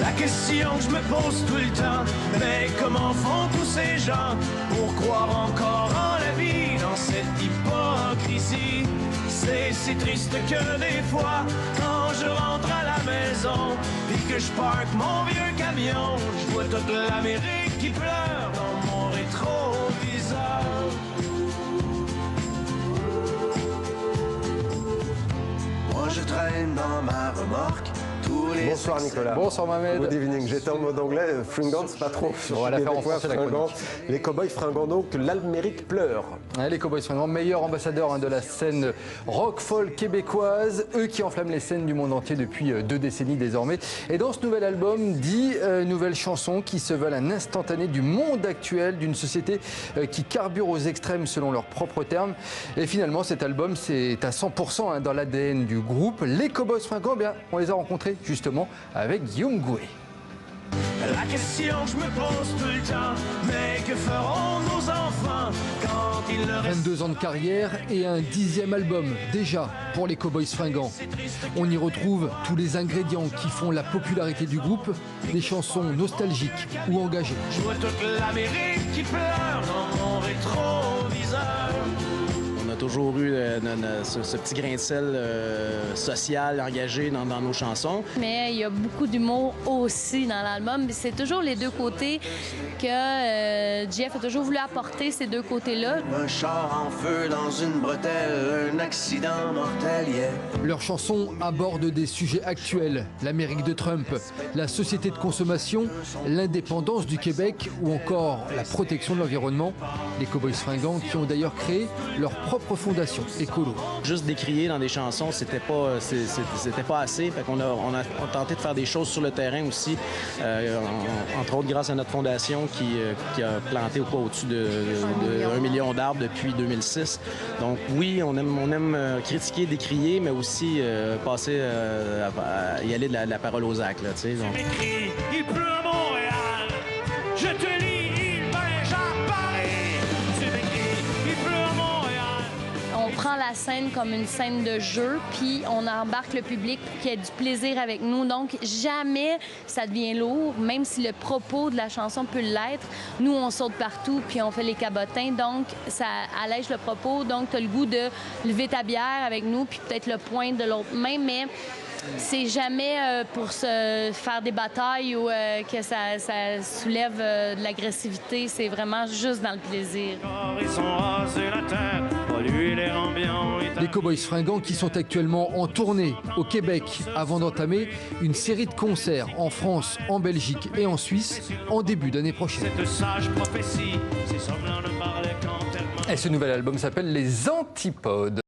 La question que je me pose tout le temps, mais comment font tous ces gens pour croire encore en la vie dans cette hypocrisie? C'est si triste que des fois, quand je rentre à la maison, puis que je parque mon vieux camion, je vois toute l'Amérique qui pleure dans mon rétroviseur. Moi je traîne dans ma remorque. Bonsoir Nicolas. Bonsoir Mohamed. Good evening. J'étais en mode anglais, fringant, c'est pas trop. On va la faire en français, la chronique. Les Cowboys fringants, donc l'Amérique pleure. Ouais, les Cowboys fringants, meilleurs ambassadeurs de la scène rock folk québécoise, eux qui enflamment les scènes du monde entier depuis 2 décennies désormais. Et dans ce nouvel album, 10 nouvelles chansons qui se veulent un instantané du monde actuel, d'une société qui carbure aux extrêmes selon leurs propres termes. Et finalement, cet album, c'est à 100% dans l'ADN du groupe. Les Cowboys fringants, bien, on les a rencontrés justement avec Guillaume Gouet. La question que je me pose tout le temps, mais que feront nos enfants quand ils leur 22 ans de carrière et un 10e album déjà pour les Cowboys fringants. On y retrouve tous les ingrédients qui font la popularité du groupe, des chansons nostalgiques ou engagées. Je vois toute l'Amérique qui pleure dans mon rétroviseur. On a toujours eu ce petit grain de sel social engagé dans nos chansons. Mais il y a beaucoup d'humour aussi dans l'album. C'est toujours les deux côtés que Jeff a toujours voulu apporter, ces deux côtés-là. Un char en feu dans une bretelle, un accident mortel, yeah. Leurs chansons abordent des sujets actuels, l'Amérique de Trump, la société de consommation, l'indépendance du Québec ou encore la protection de l'environnement. Les Cowboys fringants qui ont d'ailleurs créé leur propre fondation écolo. Juste décrier dans des chansons, c'était pas assez. Fait qu'on a tenté de faire des choses sur le terrain aussi, entre autres grâce à notre fondation qui a planté au-dessus de 1 million d'arbres depuis 2006. Donc oui, on aime critiquer, décrier, mais aussi passer à y aller de la parole aux actes. Là, donc. Il pleut à Montréal, je te lis, il neige à Paris. C'est écrit, il pleut à Montréal. On prend la scène comme une scène de jeu, puis on embarque le public pour qu'il y ait du plaisir avec nous. Donc, jamais ça devient lourd, même si le propos de la chanson peut l'être. Nous, on saute partout, puis on fait les cabotins, donc ça allège le propos. Donc, tu as le goût de lever ta bière avec nous, puis peut-être le pointe de l'autre main, mais c'est jamais pour se faire des batailles ou que ça soulève de l'agressivité. C'est vraiment juste dans le plaisir. Ils sont rasés la tête, polluer l'air ambiant. Les Cowboys fringants qui sont actuellement en tournée au Québec avant d'entamer une série de concerts en France, en Belgique et en Suisse en début d'année prochaine. Cette sage prophétie, ces hommes-là ne parlaient qu'en termes. Et ce nouvel album s'appelle Les Antipodes.